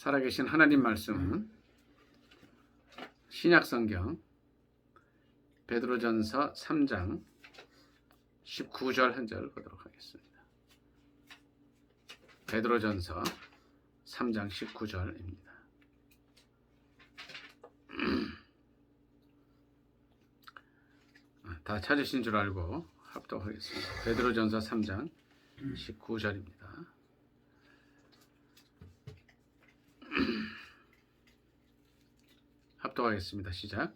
살아계신 하나님 말씀은 신약성경 베드로전서 3장 19절 한 절 보도록 하겠습니다. 베드로전서 3장 19절입니다. 다 찾으신 줄 알고 합독하겠습니다. 베드로전서 3장 19절입니다. 합독하겠습니다. 시작.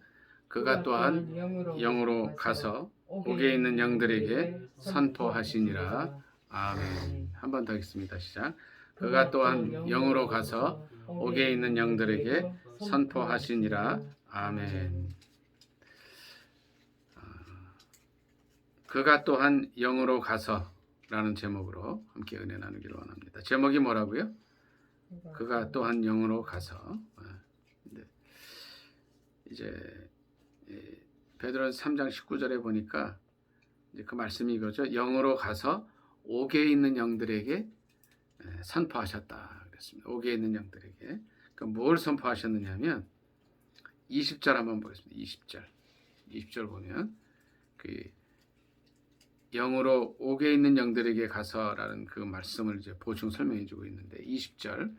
그가 또한 영으로 가서 옥에 있는 영들에게 선포하시니라. 아멘. 한 번 더 읽습니다. 시작. 그가 또한 영으로 가서 옥에 있는 영들에게 선포하시니라. 아멘. 그가 또한 영으로 가서 라는 제목으로 함께 은혜 나누기를 원합니다. 제목이 뭐라고요? 그가 또한 영으로 가서. 이제 베드로전서 3장 19절에 보니까 이제 그 말씀이 이거죠. 영으로 가서 옥에 있는 영들에게 선포하셨다 그랬습니다. 옥에 있는 영들에게. 그러니까 뭘 선포하셨느냐면 20절 한번 보겠습니다. 20절 보면 그 영으로 옥에 있는 영들에게 가서라는 그 말씀을 이제 보충 설명해 주고 있는데 20절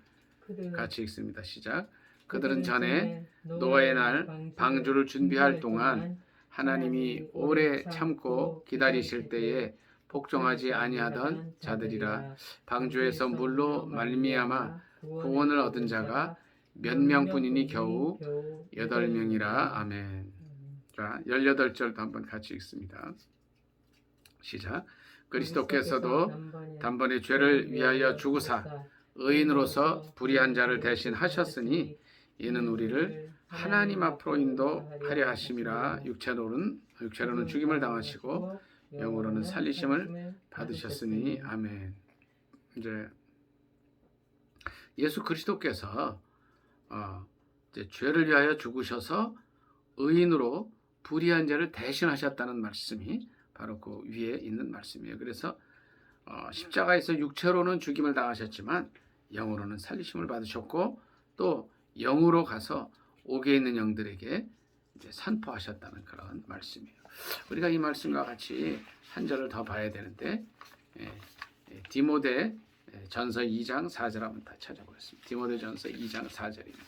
같이 읽습니다. 시작. 그들은 전에 노아의 날 방주를 준비할 동안 하나님이 오래 참고 기다리실 때에 복종하지 아니하던 자들이라. 방주에서 물로 말미암아 구원을 얻은 자가 몇 명뿐이니 겨우 8명이라. 아멘. 자, 18절도 한번 같이 읽습니다. 시작. 그리스도께서도 단번에 죄를 위하여 죽으사 의인으로서 불의한 자를 대신하셨으니 이는 우리를 하나님 앞으로 인도하려 하심이라. 육체로는 죽임을 당하시고 영으로는 살리심을 받으셨으니. 아멘. 이제 예수 그리스도께서 이제 죄를 위하여 죽으셔서 의인으로 불의한 자를 대신하셨다는 말씀이 바로 그 위에 있는 말씀이에요. 그래서 십자가에서 육체로는 죽임을 당하셨지만 영으로는 살리심을 받으셨고 또 영으로 가서 옥에 있는 영들에게 이제 선포하셨다는 그런 말씀이에요. 우리가 이 말씀과 같이 한 절을 더 봐야 되는데 디모데 전서 2장 4절 한번 다 찾아보겠습니다. 디모데 전서 2장 4절입니다.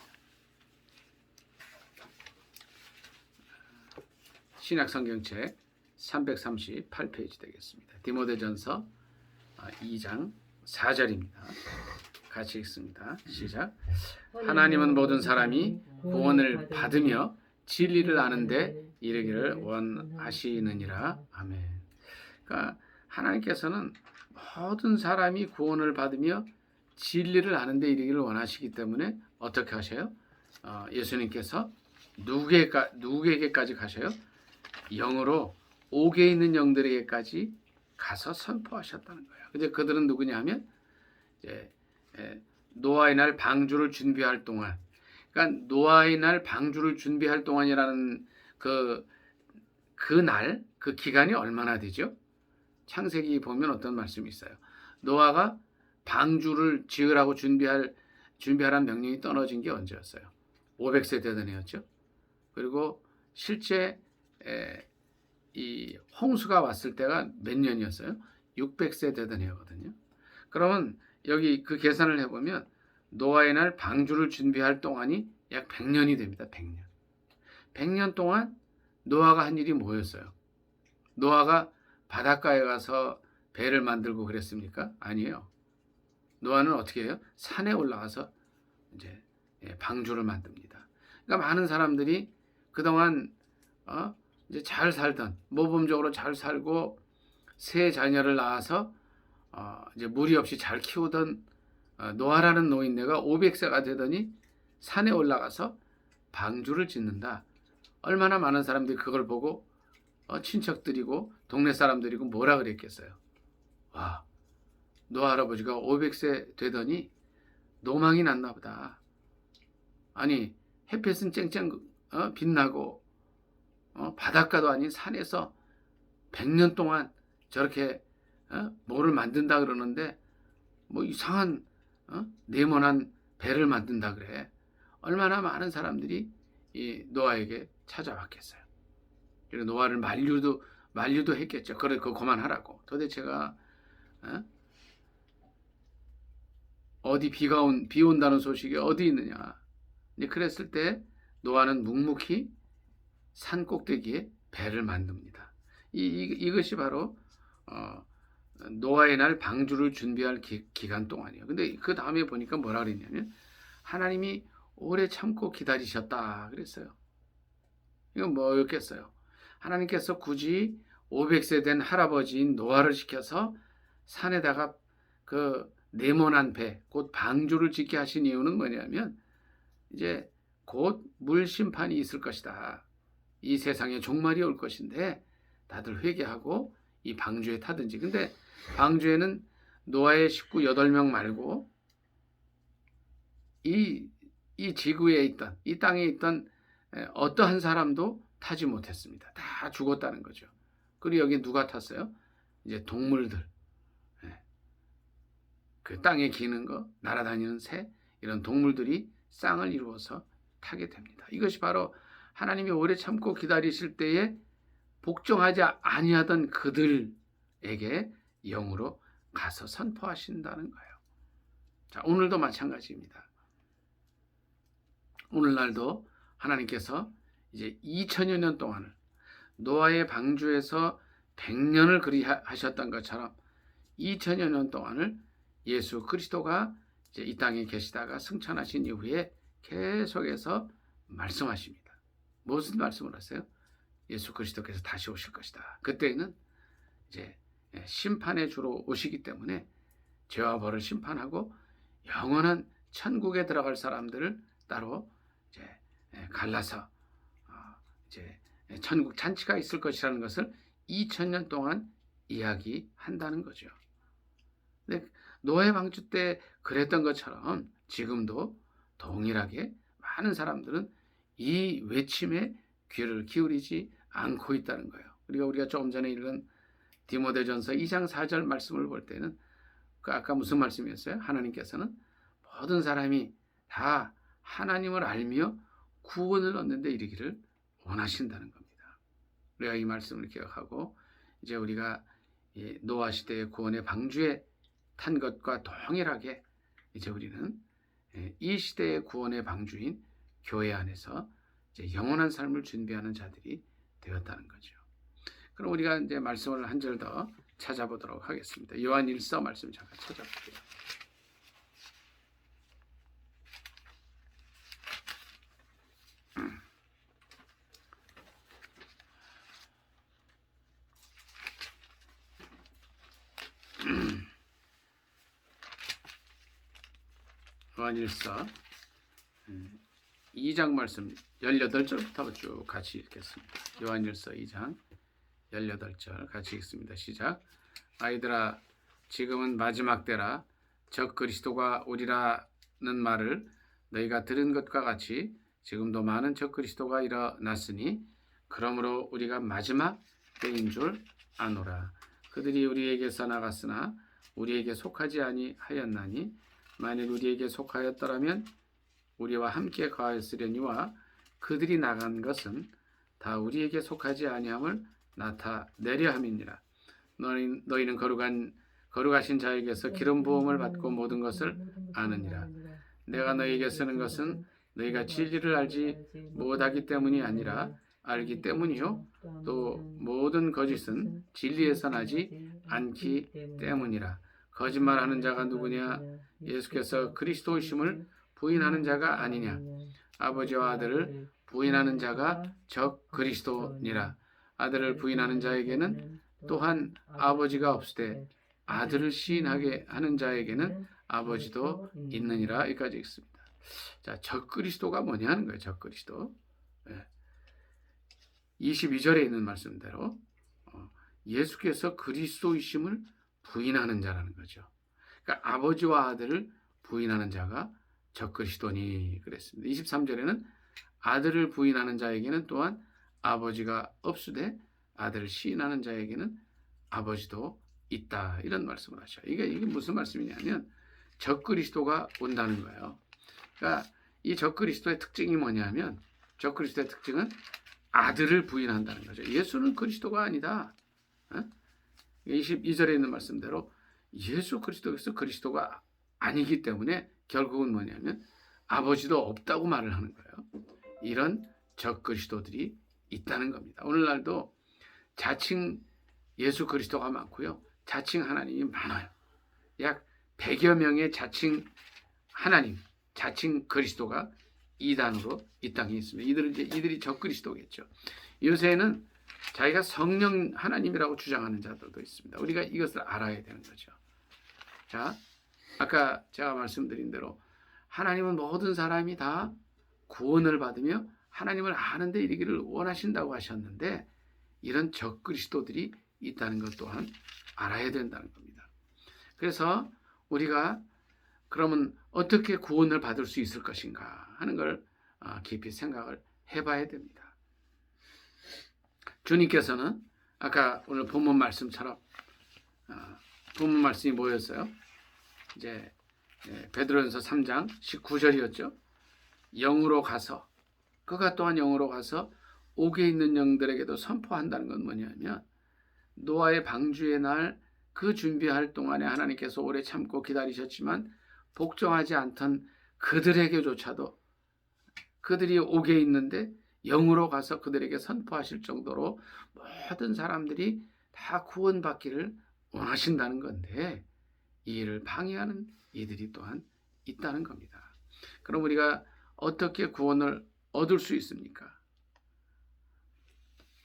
신약성경책 338페이지 되겠습니다. 디모데 전서 2장 4절입니다. 같이 읽습니다. 시작. 하나님은 모든 사람이 구원을 받으며 진리를 아는데 이르기를 원하시느니라. 아멘. 그러니까 하나님께서는 모든 사람이 구원을 받으며 진리를 아는데 이르기를 원하시기 때문에 어떻게 하셔요? 예수님께서 누구에게까지 가셔요? 영으로 옥에 있는 영들에게까지 가서 선포하셨다는 거예요. 근데 그들은 누구냐 하면 이제 노아의 날 방주를 준비할 동안, 그러니까 노아의 날 방주를 준비할 동안이라는 그 날, 그 기간이 얼마나 되죠? 창세기 보면 어떤 말씀이 있어요. 노아가 방주를 지으라고 준비하라는 명령이 떨어진 게 언제였어요? 500세 되던 해였죠. 그리고 실제 이 홍수가 왔을 때가 몇 년이었어요? 600세 되던 해거든요. 그러면 여기 그 계산을 해보면 노아의 날 방주를 준비할 동안이 약 100년이 됩니다. 100년. 100년 동안 노아가 한 일이 뭐였어요? 노아가 바닷가에 가서 배를 만들고 그랬습니까? 아니에요. 노아는 어떻게 해요? 산에 올라가서 이제 방주를 만듭니다. 그러니까 많은 사람들이 그동안 이제 잘 살던, 모범적으로 잘 살고 세 자녀를 낳아서 이제 무리 없이 잘 키우던 노아라는 노인네가 500세가 되더니 산에 올라가서 방주를 짓는다. 얼마나 많은 사람들이 그걸 보고 친척들이고 동네 사람들이고 뭐라 그랬겠어요. 와, 노아 할아버지가 500세 되더니 노망이 났나 보다. 아니 햇볕은 쨍쨍 빛나고 바닷가도 아닌 산에서 100년 동안 저렇게 뭐를 만든다 그러는데 뭐 이상한 네모난 배를 만든다 그래. 얼마나 많은 사람들이 이 노아에게 찾아왔겠어요. 그리고 노아를 만류도 했겠죠. 그래, 그거 그만하라고. 도대체가 어디 비 온다는 소식이 어디 있느냐. 그랬을 때 노아는 묵묵히 산 꼭대기에 배를 만듭니다. 이것이 바로 노아의 날 방주를 준비할 기간 동안이에요. 근데 그 다음에 보니까 뭐라 그랬냐면 하나님이 오래 참고 기다리셨다 그랬어요. 이건 뭐였겠어요? 하나님께서 굳이 500세 된 할아버지인 노아를 시켜서 산에다가 그 네모난 배, 곧 방주를 짓게 하신 이유는 뭐냐면 이제 곧 물 심판이 있을 것이다. 이 세상에 종말이 올 것인데 다들 회개하고 이 방주에 타든지. 근데 방주에는 노아의 식구 8명 말고 이 지구에 있던, 이 땅에 있던 어떠한 사람도 타지 못했습니다. 다 죽었다는 거죠. 그리고 여기 누가 탔어요? 이제 동물들, 그 땅에 기는 거, 날아다니는 새, 이런 동물들이 쌍을 이루어서 타게 됩니다. 이것이 바로 하나님이 오래 참고 기다리실 때에 복종하지 아니하던 그들에게 영으로 가서 선포하신다는 거예요. 자, 오늘도 마찬가지입니다. 오늘날도 하나님께서 이제 2000여 년 동안을 노아의 방주에서 100년을 그리 하셨던 것처럼 2000여 년 동안을 예수 그리스도가 이제 이 땅에 계시다가 승천하신 이후에 계속해서 말씀하십니다. 무슨 말씀을 하세요? 예수 그리스도께서 다시 오실 것이다. 그때는 이제 심판의 주로 오시기 때문에 죄와 벌을 심판하고 영원한 천국에 들어갈 사람들을 따로 이제 갈라서 이제 천국 잔치가 있을 것이라는 것을 2000년 동안 이야기한다는 거죠. 근데 노아의 방주 때 그랬던 것처럼 지금도 동일하게 많은 사람들은 이 외침에 귀를 기울이지 않고 있다는 거예요. 우리가 조금 전에 읽은 디모데전서 2장 4절 말씀을 볼 때는 그 아까 무슨 말씀이었어요? 하나님께서는 모든 사람이 다 하나님을 알며 구원을 얻는 데 이르기를 원하신다는 겁니다. 우리가 이 말씀을 기억하고 이제 우리가 노아 시대의 구원의 방주에 탄 것과 동일하게 이제 우리는 이 시대의 구원의 방주인 교회 안에서 이제 영원한 삶을 준비하는 자들이 되었다는 거죠. 그럼 우리가 이제 말씀을 한 절 더 찾아보도록 하겠습니다. 요한 1서 말씀 잠깐 찾아볼게요. 요한 1서 2장 말씀 18절부터 쭉 같이 읽겠습니다. 요한 1서 2장 18절 같이 읽습니다. 시작. 아이들아, 지금은 마지막 때라. 적 그리스도가 오리라는 말을 너희가 들은 것과 같이 지금도 많은 적 그리스도가 일어났으니 그러므로 우리가 마지막 때인 줄 아노라. 그들이 우리에게서 나갔으나 우리에게 속하지 아니하였나니 만일 우리에게 속하였더라면 우리와 함께 거하였으려니와 그들이 나간 것은 다 우리에게 속하지 아니함을 나타내려 함이니라. 너희는 거룩하신 자에게서 기름 부음을 받고 모든 것을 아느니라. 내가 너희에게 쓰는 것은 너희가 진리를 알지 못하기 때문이 아니라 알기 때문이요 또 모든 거짓은 진리에서 나지 않기 때문이라. 거짓말하는 자가 누구냐? 예수께서 그리스도이심을 부인하는 자가 아니냐? 아버지와 아들을 부인하는 자가 적 그리스도니라. 아들을 부인하는 자에게는 또한 아버지가 없으되 아들을 시인하게 하는 자에게는 아버지도 있느니라. 여기까지 읽습니다. 자, 적 그리스도가 뭐냐 하는 거예요. 적 그리스도. 22절에 있는 말씀대로 예수께서 그리스도이심을 부인하는 자라는 거죠. 그러니까 아버지와 아들을 부인하는 자가 적 그리스도니 그랬습니다. 23절에는 아들을 부인하는 자에게는 또한 아버지가 없으되 아들을 시인하는 자에게는 아버지도 있다. 이런 말씀을 하셔요. 이게 무슨 말씀이냐면 적 그리스도가 온다는 거예요. 그러니까 이 적그리스도의 특징이 뭐냐면 적그리스도의 특징은 아들을 부인한다는 거죠. 예수는 그리스도가 아니다. 22절에 있는 말씀대로 예수 그리스도께서 그리스도가 아니기 때문에 결국은 뭐냐면 아버지도 없다고 말을 하는 거예요. 이런 적그리스도들이 있다는 겁니다. 오늘날도 자칭 예수 그리스도가 많고요. 자칭 하나님이 많아요. 약 100여 명의 자칭 하나님, 자칭 그리스도가 이단으로 이 땅에 있습니다. 이들이 적그리스도겠죠. 요새는 자기가 성령 하나님이라고 주장하는 자들도 있습니다. 우리가 이것을 알아야 되는 거죠. 자, 아까 제가 말씀드린 대로 하나님은 모든 사람이 다 구원을 받으며 하나님을 아는 데 이르기를 원하신다고 하셨는데 이런 적그리스도들이 있다는 것 또한 알아야 된다는 겁니다. 그래서 우리가 그러면 어떻게 구원을 받을 수 있을 것인가 하는 걸 깊이 생각을 해봐야 됩니다. 주님께서는 아까 오늘 본문 말씀처럼 본문 말씀이 뭐였어요? 이제 베드로전서 3장 19절이었죠. 영으로 가서 그가 또한 영으로 가서 옥에 있는 영들에게도 선포한다는 건 뭐냐면 노아의 방주의 날 그 준비할 동안에 하나님께서 오래 참고 기다리셨지만 복종하지 않던 그들에게조차도 그들이 옥에 있는데 영으로 가서 그들에게 선포하실 정도로 모든 사람들이 다 구원받기를 원하신다는 건데 이 일을 방해하는 이들이 또한 있다는 겁니다. 그럼 우리가 어떻게 구원을 얻을 수 있습니까?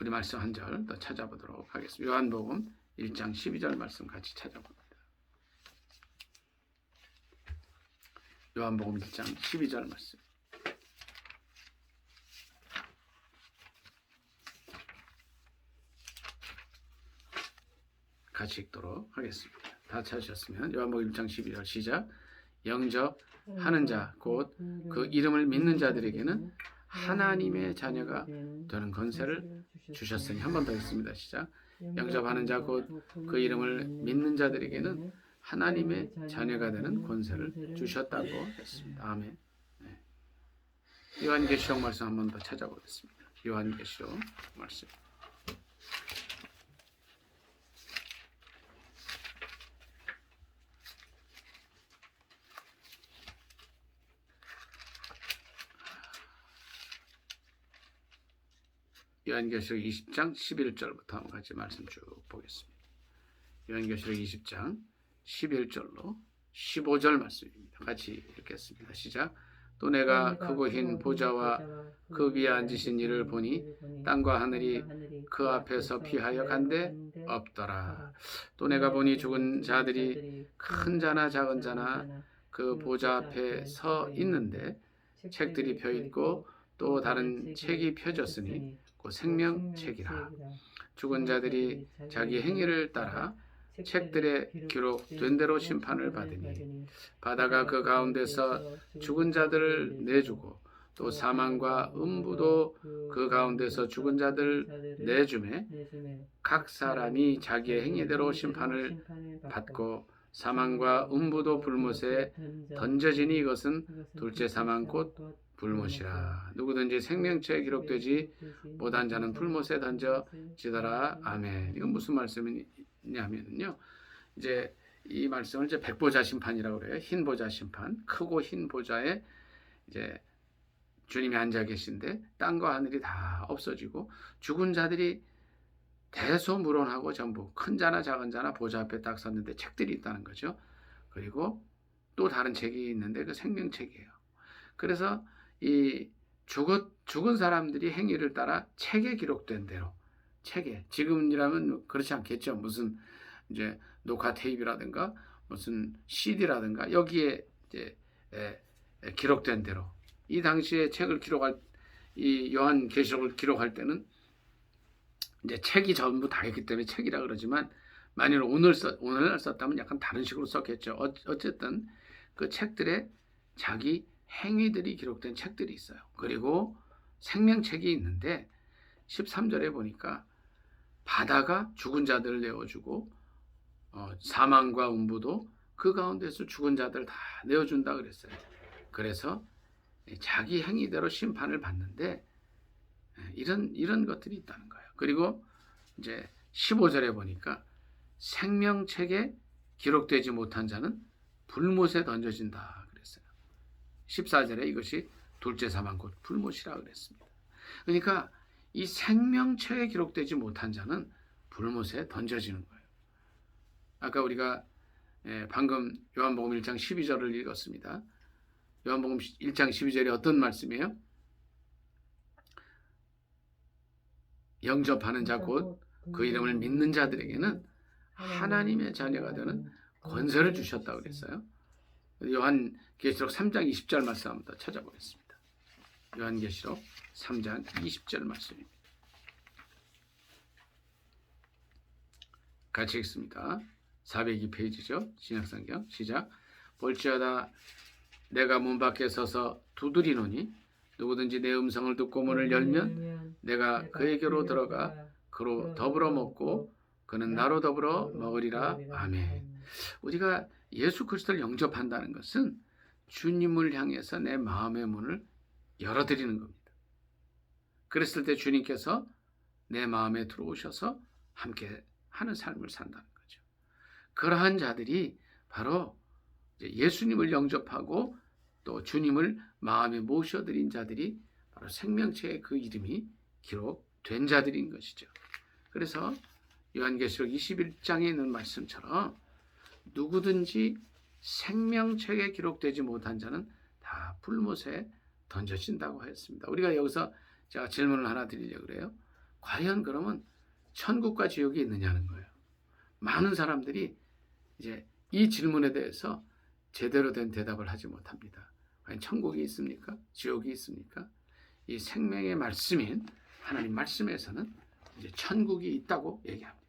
우리 말씀 한 절 더 찾아보도록 하겠습니다. 요한복음 1장 12절 말씀 같이 찾아봅니다. 요한복음 1장 12절 말씀 같이 읽도록 하겠습니다. 다 찾으셨으면 요한복음 1장 12절 시작. 영접하는 자 곧 그 이름을 믿는 자들에게는 하나님의 자녀가 되는 권세를 주셨으니 한 번 더 읽습니다. 시작. 영접하는 자 곧 그 이름을 믿는 자들에게는 하나님의 자녀가 되는 권세를 주셨다고 했습니다. 아멘. 네. 요한계시록 말씀 한 번 더 찾아보겠습니다. 요한계시록 말씀 요한계시록 20장 11절부터 같이 말씀 쭉 보겠습니다. 요한계시록 20장 11절로 15절 말씀입니다. 같이 읽겠습니다. 시작. 또 내가 크고 흰 보좌와 그 위에 앉으신 이를 보니 땅과 하늘이 그 앞에서 피하여 간데 없더라. 또 내가 보니 죽은 자들이 큰 자나 작은 자나 그 보좌 앞에 서 있는데 책들이 펴 있고 또 다른 책이 펴졌으니 그 생명책이라. 죽은 자들이 자기 행위를 따라 책들에 기록된 대로 심판을 받으니 바다가 그 가운데서 죽은 자들을 내주고 또 사망과 음부도 그 가운데서 죽은 자들 내주매 각 사람이 자기의 행위대로 심판을 받고 사망과 음부도 불못에 던져지니 이것은 둘째 사망 곧 불못이라. 누구든지 생명책에 기록되지 못한 자는 불못에 던져지더라. 아멘. 이건 무슨 말씀이냐면요. 이제 이 말씀을 이제 백보자 심판이라고 그래요. 흰 보자 심판. 크고 흰 보좌에 이제 주님이 앉아 계신데 땅과 하늘이 다 없어지고 죽은 자들이 대소물원하고 전부 큰 자나 작은 자나 보좌 앞에 딱 섰는데 책들이 있다는 거죠. 그리고 또 다른 책이 있는데 그 생명책이에요. 그래서 이 죽은 사람들이 행위를 따라 책에 기록된 대로 책에 지금이라면 그렇지 않겠죠. 무슨 이제 녹화 테이프라든가 무슨 CD라든가 여기에 이제 기록된 대로 이 당시에 책을 기록할 이 요한계시록을 기록할 때는 이제 책이 전부 다 있기 때문에 책이라 그러지만 만일 오늘날 썼다면 약간 다른 식으로 썼겠죠. 어쨌든 그 책들에 자기 행위들이 기록된 책들이 있어요. 그리고 생명책이 있는데 13절에 보니까 바다가 죽은 자들을 내어주고 사망과 음부도 그 가운데서 죽은 자들 다 내어준다 그랬어요. 그래서 자기 행위대로 심판을 받는데 이런 것들이 있다는 거예요. 그리고 이제 15절에 보니까 생명책에 기록되지 못한 자는 불못에 던져진다 그랬어요. 14절에 이것이 둘째 사망 곧 불못이라 그랬습니다. 그러니까 이 생명책에 기록되지 못한 자는 불못에 던져지는 거예요. 아까 우리가 방금 요한복음 1장 12절을 읽었습니다. 요한복음 1장 12절이 어떤 말씀이에요? 영접하는 자 곧 그 이름을 믿는 자들에게는 하나님의 자녀가 되는 권세를 주셨다고 그랬어요. 요한계시록 3장 20절 말씀 한번 더 찾아보겠습니다. 요한계시록 3장 20절 말씀입니다. 같이 읽습니다. 402페이지죠. 신약성경 시작. 볼지어다 내가 문 밖에 서서 두드리노니 누구든지 내 음성을 듣고 문을 열면 내가 그에게로 들어가 그로 더불어 먹고 그는 나로 더불어 먹으리라. 아멘. 우리가 예수 그리스도를 영접한다는 것은 주님을 향해서 내 마음의 문을 열어드리는 겁니다. 그랬을 때 주님께서 내 마음에 들어오셔서 함께 하는 삶을 산다는 거죠. 그러한 자들이 바로 예수님을 영접하고 또 주님을 마음에 모셔드린 자들이 바로 생명책에 그 이름이 기록된 자들인 것이죠. 그래서 요한계시록 21장에 있는 말씀처럼 누구든지 생명책에 기록되지 못한 자는 다 불못에 던져진다고 하였습니다. 우리가 여기서 제가 질문을 하나 드리려고 그래요. 과연 그러면 천국과 지옥이 있느냐는 거예요. 많은 사람들이 이제 이 질문에 대해서 제대로 된 대답을 하지 못합니다. 과연 천국이 있습니까? 지옥이 있습니까? 이 생명의 말씀인 하나님 말씀에서는 이제 천국이 있다고 얘기합니다.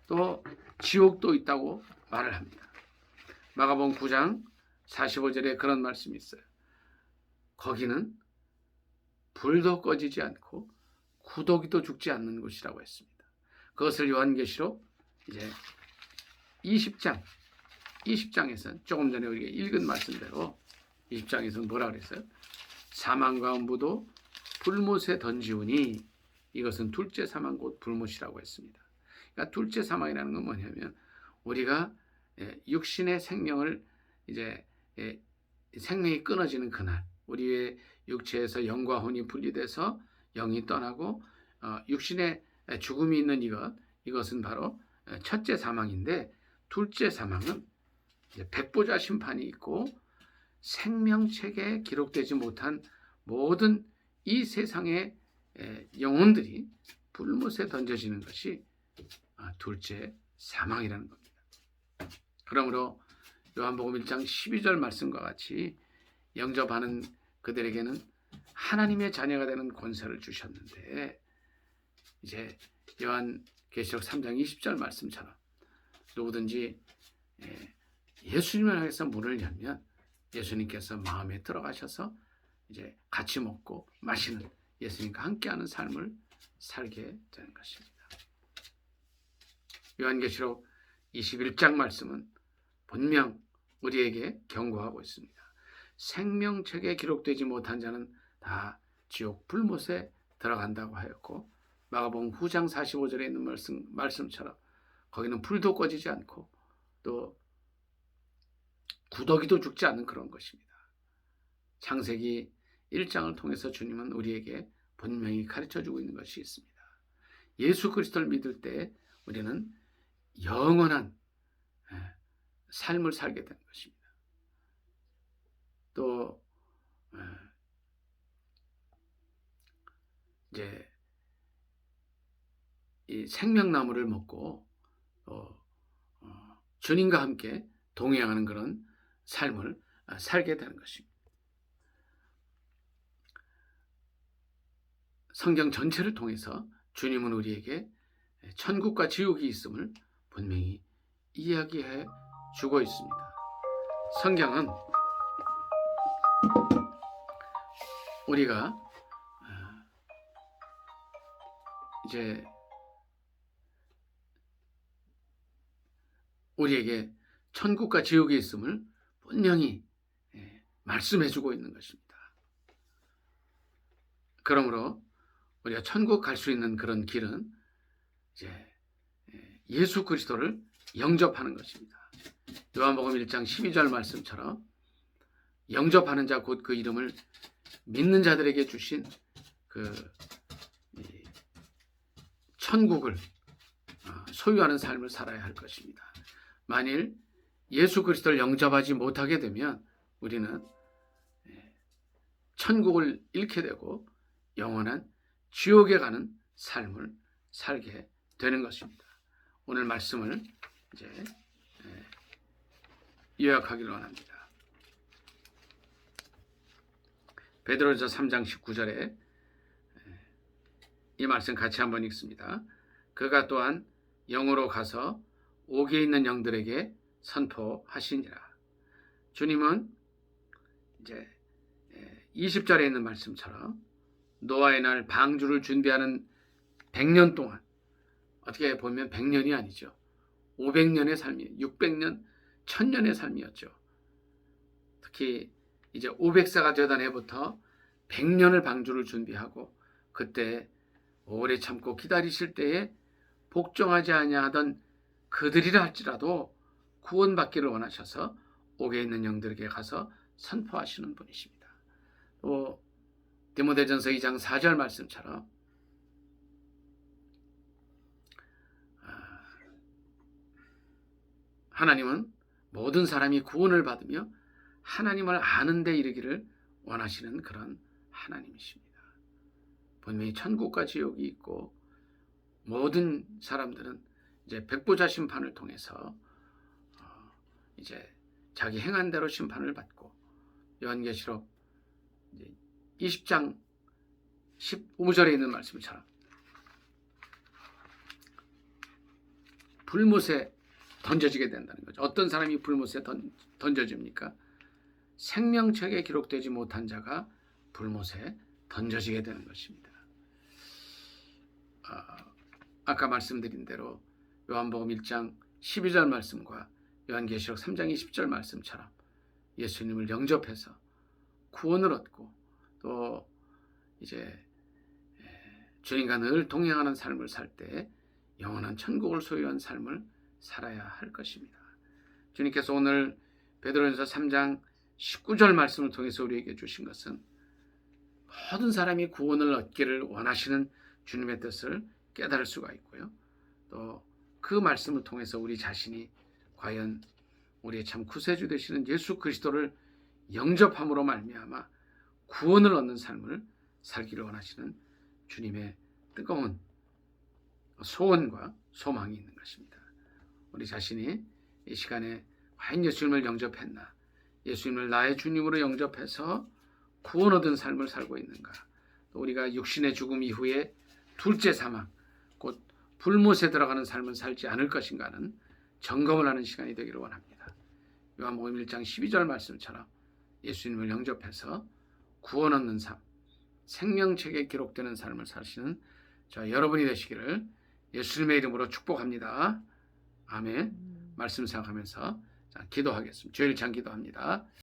또 지옥도 있다고 말을 합니다. 마가복음 9장 45절에 그런 말씀이 있어요. 거기는 불도 꺼지지 않고 구더기도 죽지 않는 곳이라고 했습니다. 그것을 요한계시록 이제 20장에서는 조금 전에 우리가 읽은 말씀대로 20장에서는 뭐라 그랬어요? 사망과 음부도 불못에 던지우니 이것은 둘째 사망 곧 불못이라고 했습니다. 그러니까 둘째 사망이라는 건 뭐냐면 우리가 육신의 생명을 이제 생명이 끊어지는 그날 우리의 육체에서 영과 혼이 분리돼서 영이 떠나고 육신의 죽음이 있는 이것은 바로 첫째 사망인데 둘째 사망은 백보자 심판이 있고 생명책에 기록되지 못한 모든 이 세상의 영혼들이 불못에 던져지는 것이 둘째 사망이라는 겁니다. 그러므로 요한복음 1장 12절 말씀과 같이 영접하는 그들에게는 하나님의 자녀가 되는 권세를 주셨는데 이제 요한계시록 3장 20절 말씀처럼 누구든지 예수님을 향해서 문을 열면 예수님께서 마음에 들어가셔서 이제 같이 먹고 마시는 예수님과 함께하는 삶을 살게 되는 것입니다. 요한계시록 21장 말씀은 분명 우리에게 경고하고 있습니다. 생명책에 기록되지 못한 자는 다 지옥 불못에 들어간다고 하였고 마가복음 9장 45절에 있는 말씀처럼 거기는 불도 꺼지지 않고 또 구더기도 죽지 않는 그런 것입니다. 창세기 1장을 통해서 주님은 우리에게 분명히 가르쳐주고 있는 것이 있습니다. 예수 그리스도를 믿을 때 우리는 영원한 삶을 살게 되는 것입니다. 또 이제 이 생명나무를 먹고 주님과 함께 동행하는 그런 삶을 살게 되는 것입니다. 성경 전체를 통해서 주님은 우리에게 천국과 지옥이 있음을 분명히 이야기해 주고 있습니다. 성경은 우리가 이제 우리에게 천국과 지옥이 있음을 분명히 말씀해 주고 있는 것입니다. 그러므로 우리가 천국 갈 수 있는 그런 길은 이제 예수 그리스도를 영접하는 것입니다. 요한복음 1장 12절 말씀처럼 영접하는 자 곧 그 이름을 믿는 자들에게 주신 그 천국을 소유하는 삶을 살아야 할 것입니다. 만일 예수 그리스도를 영접하지 못하게 되면 우리는 천국을 잃게 되고 영원한 지옥에 가는 삶을 살게 되는 것입니다. 오늘 말씀을 이제 요약하기를 원합니다. 베드로전서 3장 19절에 이 말씀 같이 한번 읽습니다. 그가 또한 영으로 가서 옥에 있는 영들에게 선포하시니라. 주님은 이제 20절에 있는 말씀처럼 노아의 날 방주를 준비하는 100년 동안, 어떻게 보면 100년이 아니죠. 500년의 삶이, 600년, 1000년의 삶이었죠. 특히 이제 500세가 되던 해부터 100년을 방주를 준비하고 그때 오래 참고 기다리실 때에 복종하지 아니하던 그들이라 할지라도 구원받기를 원하셔서 옥에 있는 영들에게 가서 선포하시는 분이십니다. 또 디모데전서 2장 4절 말씀처럼 하나님은 모든 사람이 구원을 받으며 하나님을 아는 데 이르기를 원하시는 그런 하나님이십니다. 분명히 천국과 지옥이 있고 모든 사람들은 이제 백보자 심판을 통해서 이제 자기 행한 대로 심판을 받고 요한계시록 20장 15절에 있는 말씀처럼 불못에 던져지게 된다는 거죠. 어떤 사람이 불못에 던져집니까? 생명책에 기록되지 못한 자가 불못에 던져지게 되는 것입니다. 아까 말씀드린 대로 요한복음 1장 12절 말씀과 요한계시록 3장 20절 말씀처럼 예수님을 영접해서 구원을 얻고 또 이제 주님과 늘 동행하는 삶을 살 때 영원한 천국을 소유한 삶을 살아야 할 것입니다. 주님께서 오늘 베드로전서 3장 19절 말씀을 통해서 우리에게 주신 것은 모든 사람이 구원을 얻기를 원하시는 주님의 뜻을 깨달을 수가 있고요. 또 그 말씀을 통해서 우리 자신이 과연 우리의 참 구세주 되시는 예수 그리스도를 영접함으로 말미암아 구원을 얻는 삶을 살기를 원하시는 주님의 뜨거운 소원과 소망이 있는 것입니다. 우리 자신이 이 시간에 과연 예수님을 영접했나? 예수님을 나의 주님으로 영접해서 구원 얻은 삶을 살고 있는가? 또 우리가 육신의 죽음 이후에 둘째 사망, 곧 불못에 들어가는 삶을 살지 않을 것인가는 점검을 하는 시간이 되기를 원합니다. 요한복음 1장 12절 말씀처럼 예수님을 영접해서 구원 얻는 삶, 생명책에 기록되는 삶을 사시는 저 여러분이 되시기를 예수님의 이름으로 축복합니다. 아멘. 말씀 생각하면서 기도하겠습니다. 주일 장 기도합니다.